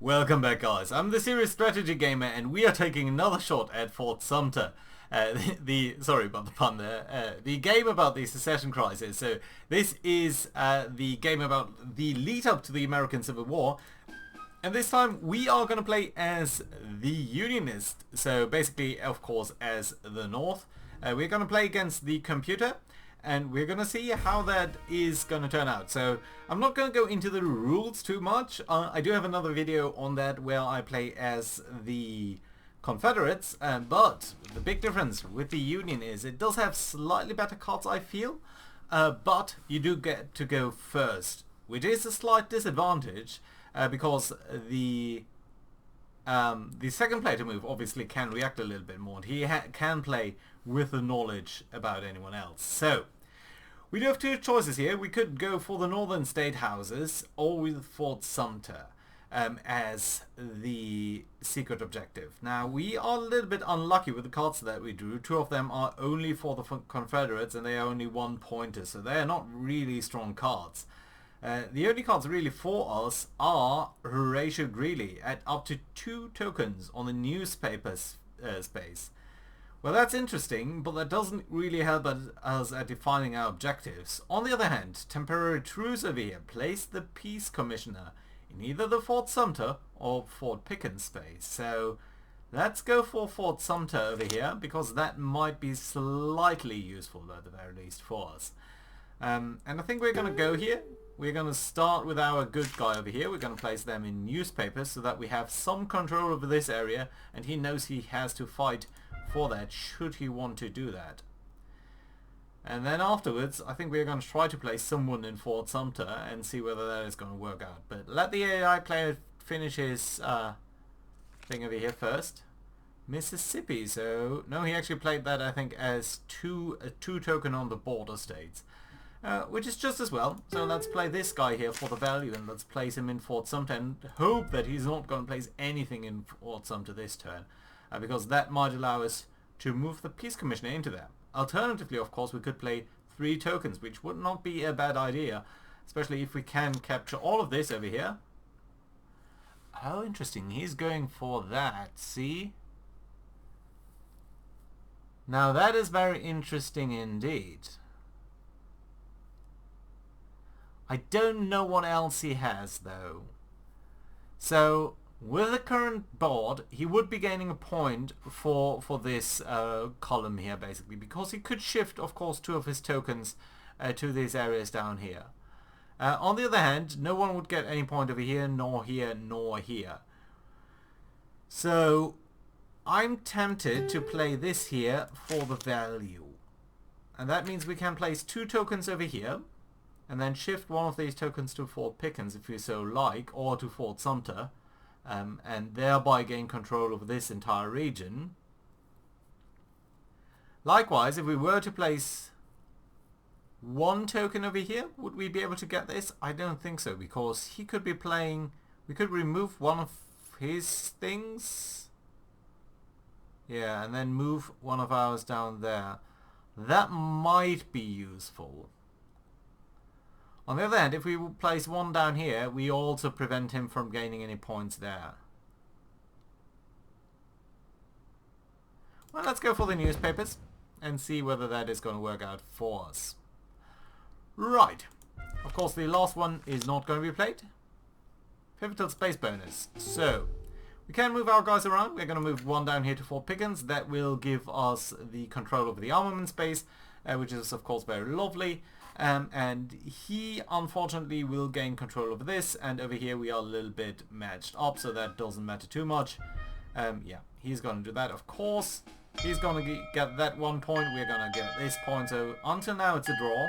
Welcome back, guys. I'm the Serious Strategy Gamer, and we are taking another shot at Fort Sumter. Sorry about the pun there. The game about the secession crisis. So this is the game about the lead up to the American Civil War. And this time we are going to play as the Unionist. So basically, of course, as the North. We're going to play against the computer. And we're going to see how that is going to turn out. So I'm not going to go into the rules too much. I do have another video on that where I play as the Confederates. But the big difference with the Union is it does have slightly better cards, I feel. But you do get to go first, which is a slight disadvantage because the second player to move obviously can react a little bit more, and he can play with the knowledge about anyone else. So we do have two choices here. We could go for the northern state houses or with Fort Sumter as the secret objective. Now we are a little bit unlucky with the cards that we drew. Two of them are only for the Confederates and they are only 1 pointers, so they are not really strong cards. The only cards really for us are Horatio Greeley at up to 2 tokens on the newspaper space. Well, that's interesting, but that doesn't really help us at defining our objectives. On the other hand, temporary truce over here. Place the peace commissioner in either the Fort Sumter or Fort Pickens space. So let's go for Fort Sumter over here, because that might be slightly useful at the very least for us. And I think we're going to go here. We're going to start with our good guy over here. We're going to place them in newspapers so that we have some control over this area, and he knows he has to fight for that should he want to do that. And then afterwards, I think we're going to try to place someone in Fort Sumter and see whether that is going to work out. But let the AI player finish his thing over here first. Mississippi. So no, he actually played that, I think, as a 2 token on the border states. Which is just as well. So let's play this guy here for the value, and let's place him in Fort Sumter and hope that he's not going to place anything in Fort Sumter this turn, because that might allow us to move the peace commissioner into there. Alternatively, of course, we could play 3 tokens, which would not be a bad idea, especially if we can capture all of this over here. Oh, interesting. He's going for that. See? Now that is very interesting indeed. I don't know what else he has though. So with the current board, he would be gaining a point for this column here, basically, because he could shift, of course, 2 of his tokens to these areas down here. On the other hand, no one would get any point over here, nor here, nor here. So I'm tempted to play this here for the value. And that means we can place 2 tokens over here, and then shift 1 of these tokens to Fort Pickens if you so like, or to Fort Sumter, and thereby gain control of this entire region. Likewise, if we were to place 1 token over here, would we be able to get this? I don't think so, because he could be playing... We could remove 1 of his things. Yeah, and then move 1 of ours down there. That might be useful. On the other hand, if we place 1 down here, we also prevent him from gaining any points there. Well, let's go for the newspapers and see whether that is going to work out for us. Right. Of course, the last one is not going to be played. Pivotal space bonus. So, we can move our guys around. We're going to move 1 down here to Fort Pickens. That will give us the control over the armament space, which is, of course, very lovely. And he unfortunately will gain control over this, and over here we are a little bit matched up, so that doesn't matter too much. Yeah, he's going to do that, of course. He's going to get that 1 point, we're going to get this point, so until now it's a draw.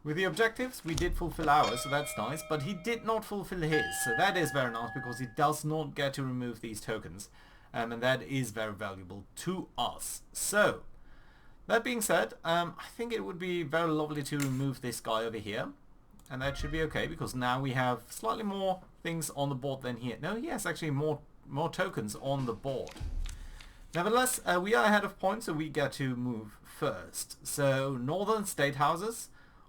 With the objectives, we did fulfill ours, so that's nice, but he did not fulfill his, so that is very nice, because he does not get to remove these tokens, and that is very valuable to us. So, that being said, I think it would be very lovely to remove this guy over here. And that should be okay, because now we have slightly more things on the board than here. No, he has actually more tokens on the board. Nevertheless, we are ahead of points, so we get to move first. So, northern state houses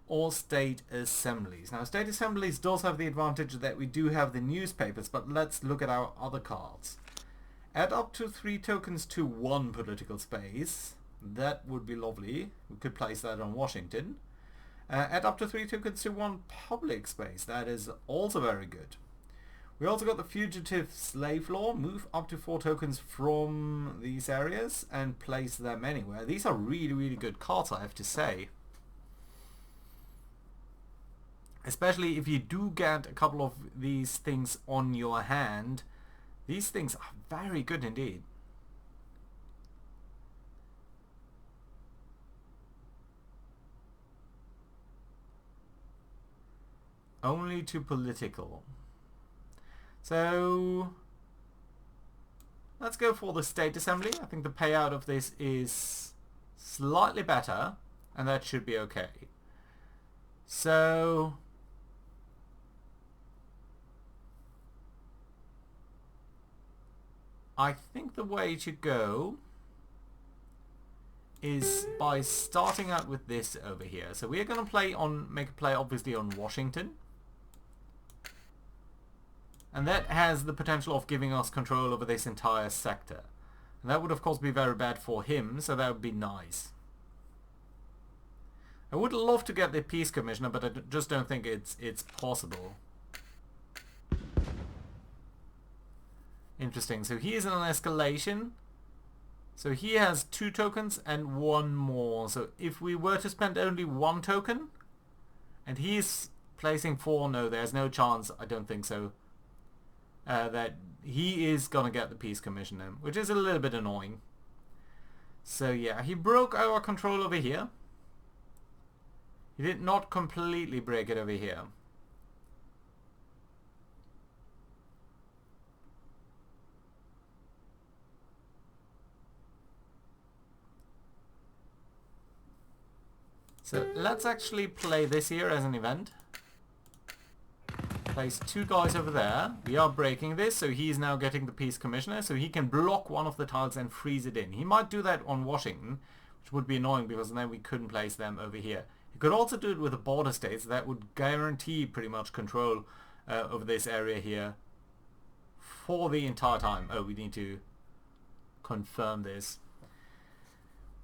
or state assemblies. Now state assemblies does have the advantage that we do have the newspapers, but let's look at our other cards. Add up to 3 tokens to 1 political space. That would be lovely. We could place that on Washington. Add up to 3 tokens to 1 public space. That is also very good. We also got the fugitive slave law. Move up to 4 tokens from these areas and place them anywhere. These are really, really good cards, I have to say. Especially if you do get a couple of these things on your hand. These things are very good indeed. Only to political. So let's go for the state assembly. I think the payout of this is slightly better, and that should be okay. So I think the way to go is by starting out with this over here. So we are going to make a play obviously on Washington. And that has the potential of giving us control over this entire sector. And that would of course be very bad for him, so that would be nice. I would love to get the peace commissioner, but I just don't think it's possible. Interesting. So he is in an escalation. So he has 2 tokens and 1 more. So if we were to spend only 1 token, and he's placing 4, no, there's no chance, I don't think so, that he is going to get the peace commissioner, which is a little bit annoying. So yeah, he broke our control over here. He did not completely break it over here. So let's actually play this here as an event. Place 2 guys over there. We are breaking this, so he's now getting the peace commissioner, so he can block one of the tiles and freeze it in. He might do that on Washington, which would be annoying because then we couldn't place them over here. He could also do it with the border states. That would guarantee pretty much control over this area here for the entire time. Oh, we need to confirm this.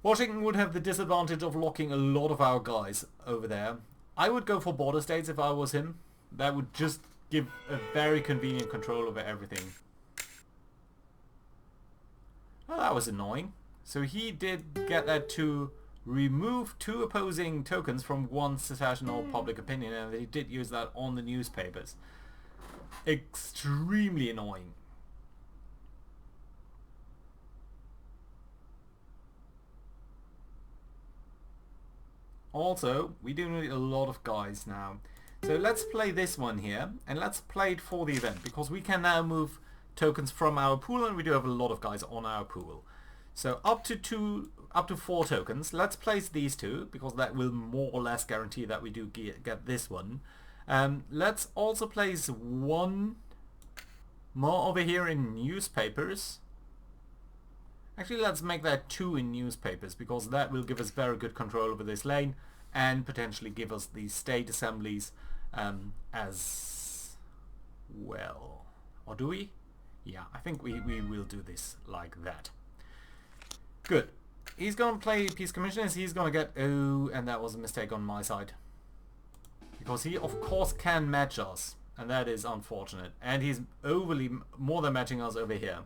Washington would have the disadvantage of locking a lot of our guys over there. I would go for border states if I was him. That would just give a very convenient control over everything. Oh, that was annoying. So he did get that to remove 2 opposing tokens from one secession or public opinion, and he did use that on the newspapers. Extremely annoying. Also, we do need a lot of guys now. So let's play this one here, and let's play it for the event, because we can now move tokens from our pool, and we do have a lot of guys on our pool. So up to 4 tokens. Let's place these 2, because that will more or less guarantee that we do get this one. Let's also place 1 more over here in newspapers. Actually, let's make that 2 in newspapers, because that will give us very good control over this lane and potentially give us the state assemblies as well. Or do we? Yeah, I think we will do this like that. Good. He's going to play peace commissioners. He's going to get... Oh, and that was a mistake on my side. Because he, of course, can match us. And that is unfortunate. And he's overly more than matching us over here.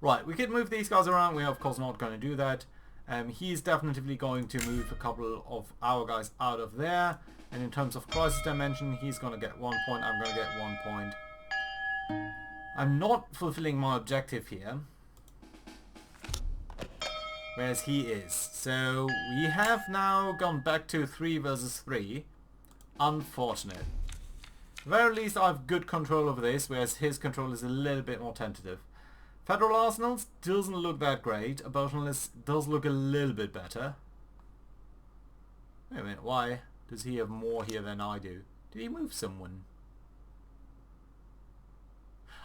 Right, we could move these guys around. We're, of course, not going to do that. He's definitely going to move a couple of our guys out of there. And in terms of crisis dimension, he's going to get 1 point. I'm going to get 1 point. I'm not fulfilling my objective here. Whereas he is. So we have now gone back to 3 versus 3. Unfortunate. At the very least I have good control over this, whereas his control is a little bit more tentative. Federal Arsenals doesn't look that great. Abortionalist does look a little bit better. Wait a minute, why does he have more here than I do? Did he move someone?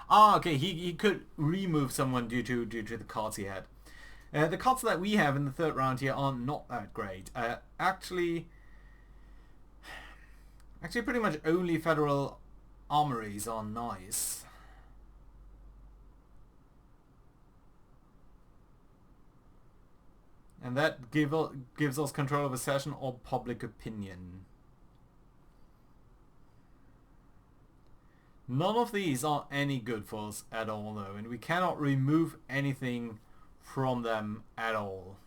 Ah, okay, he could remove someone due to the cards he had. The cards that we have in the 3rd round here are not that great. Actually, Actually, pretty much only federal armories are nice. And that gives us control of a session or public opinion. None of these are any good for us at all though, and we cannot remove anything from them at all.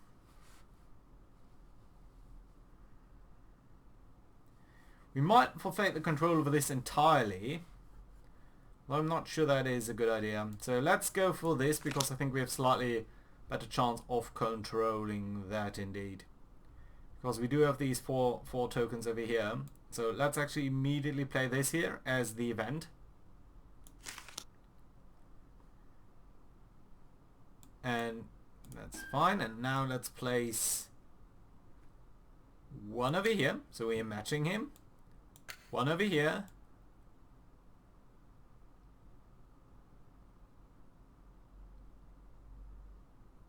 We might forfeit the control over this entirely, though I'm not sure that is a good idea. So let's go for this because I think we have slightly better chance of controlling that indeed. Because we do have these four tokens over here. So let's actually immediately play this here as the event. And that's fine. And now let's place one over here. So we are matching him. One over here.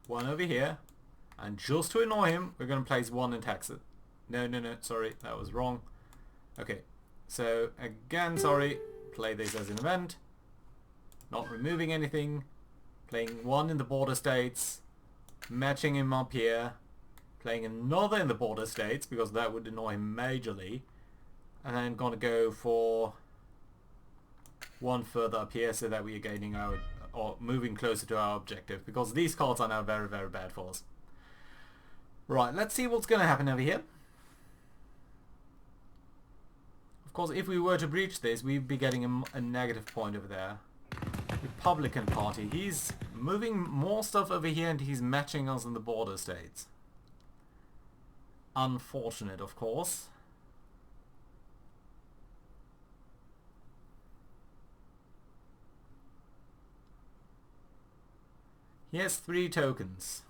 One over here. And just to annoy him, we're going to place one in Texas. No, sorry, that was wrong. Okay, so again, sorry, play this as an event. Not removing anything. Playing one in the border states. Matching him up here. Playing another in the border states, because that would annoy him majorly. And then going to go for one further up here so that we are gaining our, or moving closer to our objective, because these cards are now very, very bad for us. Right, let's see what's going to happen over here. Of course, if we were to breach this, we'd be getting a negative point over there. Republican Party, he's moving more stuff over here and he's matching us in the border states. Unfortunate, of course. He has 3 tokens.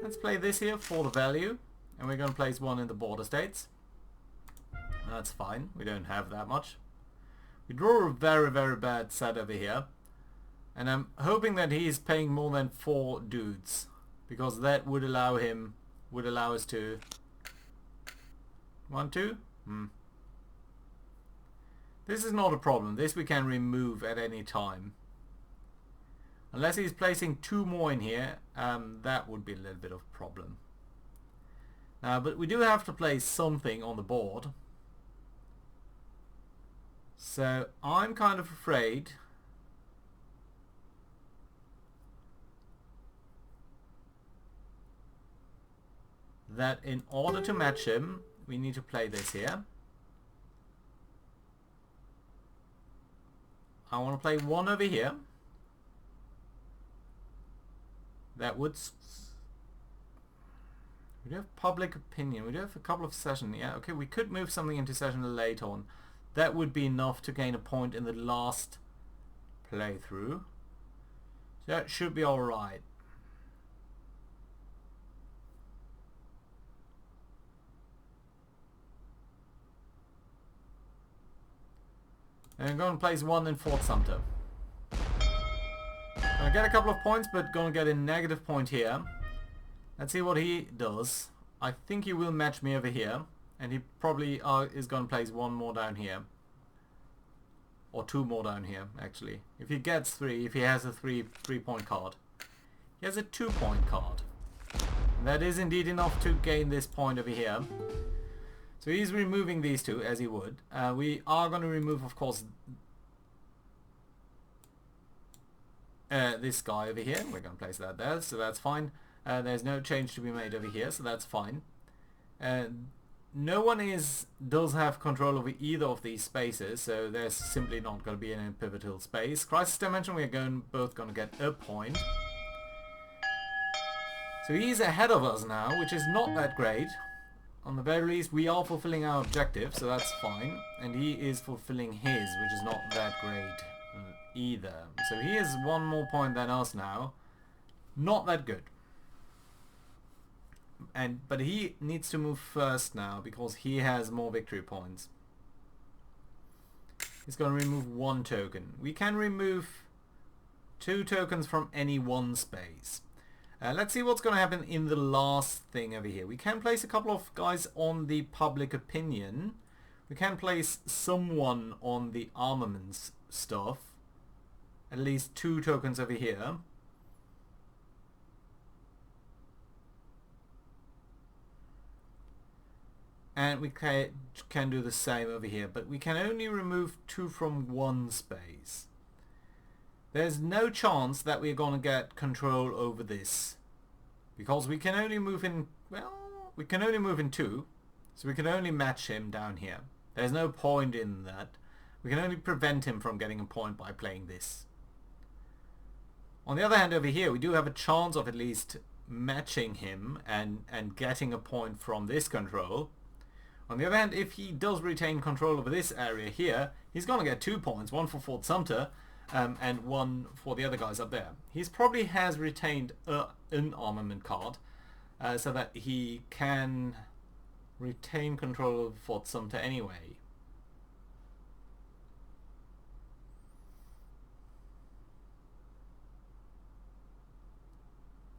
Let's play this here for the value, and we're going to place one in the border states. That's fine, we don't have that much. We draw a very, very bad set over here, and I'm hoping that he's paying more than 4 dudes, because that would allow us to 1, 2. This is not a problem. This we can remove at any time. Unless he's placing 2 more in here, that would be a little bit of a problem. But we do have to place something on the board. So I'm kind of afraid that in order to match him, we need to play this here. I want to play one over here. That would... We do have public opinion. We do have a couple of sessions. Yeah, okay, we could move something into session later on. That would be enough to gain a point in the last playthrough. So that should be alright. And I'm going to place one in Fort Sumter. I get a couple of points, but going to get a negative point here. Let's see what he does. I think he will match me over here, and he probably is going to place one more down here, or 2 more down here actually. If he gets 3, if he has a 3-point card, he has a 2-point card. And that is indeed enough to gain this point over here. So he's removing these 2 as he would. We are going to remove, of course, this guy over here. We're going to place that there, so that's fine. There's no change to be made over here, so that's fine. No one does have control over either of these spaces, so there's simply not going to be any pivotal space. Crisis Dimension, we are both going to get a point. So he's ahead of us now, which is not that great. On the very least, we are fulfilling our objective, so that's fine. And he is fulfilling his, which is not that great either. So he has 1 more point than us now. Not that good. But he needs to move first now, because he has more victory points. He's going to remove 1 token. We can remove 2 tokens from any one space. Let's see what's going to happen in the last thing over here. We can place a couple of guys on the public opinion. We can place someone on the armaments stuff. At least 2 tokens over here. And we can do the same over here, but we can only remove 2 from one space. There's no chance that we're going to get control over this, because we can only move in, well, we can only move in 2, so we can only match him down here. There's no point in that. We can only prevent him from getting a point by playing this. On the other hand, over here we do have a chance of at least matching him and getting a point from this control. On the other hand, if he does retain control over this area here, he's going to get 2 points, 1 for Fort Sumter and 1 for the other guys up there. He probably has retained an armament card so that he can retain control of Fort Sumter anyway.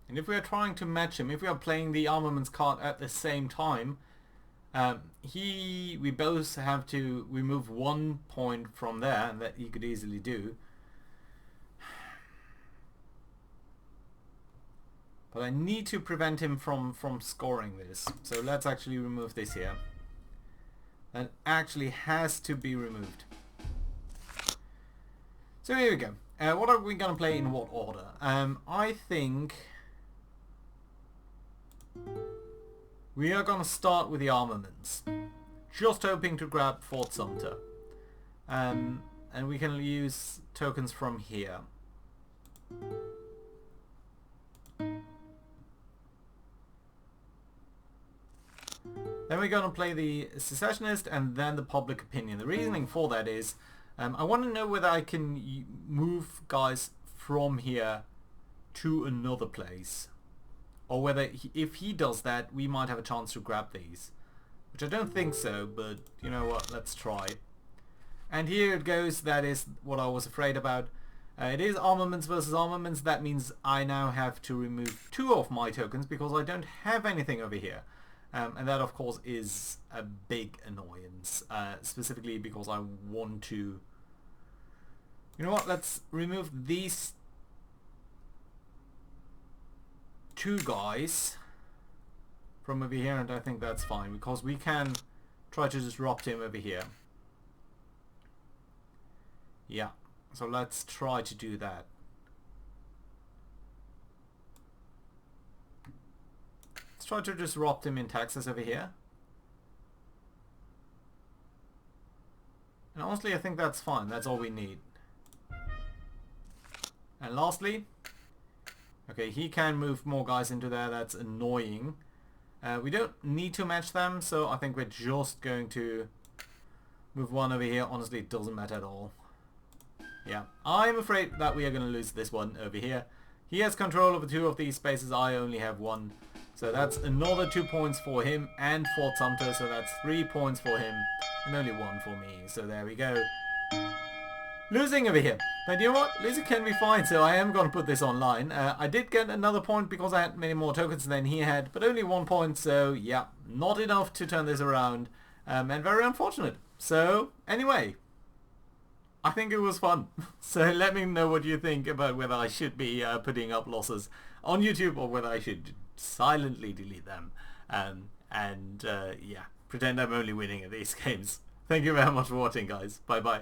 And if we are trying to match him, if we are playing the armaments card at the same time, we both have to remove 1 point from there, and that he could easily do. But I need to prevent him from scoring this. So let's actually remove this here. That actually has to be removed. So here we go. What are we going to play in what order? I think we are going to start with the armaments. Just hoping to grab Fort Sumter. And we can use tokens from here. Then we're going to play the secessionist and then the public opinion. The reasoning for that is I want to know whether I can move guys from here to another place, or whether if he does that we might have a chance to grab these, which I don't think so, but you know what, let's try. And here it goes. That is what I was afraid about. It is armaments versus armaments. That means I now have to remove 2 of my tokens because I don't have anything over here. And that of course is a big annoyance, specifically because I want to, you know what, let's remove these 2 guys from over here, and I think that's fine because we can try to disrupt him over here. Yeah, so let's try to do that. Let's try to disrupt him in Texas over here. And honestly, I think that's fine. That's all we need. And lastly, okay, he can move more guys into there. That's annoying. We don't need to match them, so I think we're just going to move 1 over here. Honestly, it doesn't matter at all. Yeah, I'm afraid that we are going to lose this one over here. He has control over 2 of these spaces. I only have 1. So that's another 2 points for him and Fort Sumter. So that's 3 points for him and only 1 for me. So there we go. Losing over here. But you know what? Losing can be fine. So I am going to put this online. I did get another point because I had many more tokens than he had. But only 1 point. So yeah, not enough to turn this around. And very unfortunate. So anyway, I think it was fun. So let me know what you think about whether I should be putting up losses on YouTube or whether I should silently delete them yeah, pretend I'm only winning at these games. Thank you very much for watching, guys. Bye bye.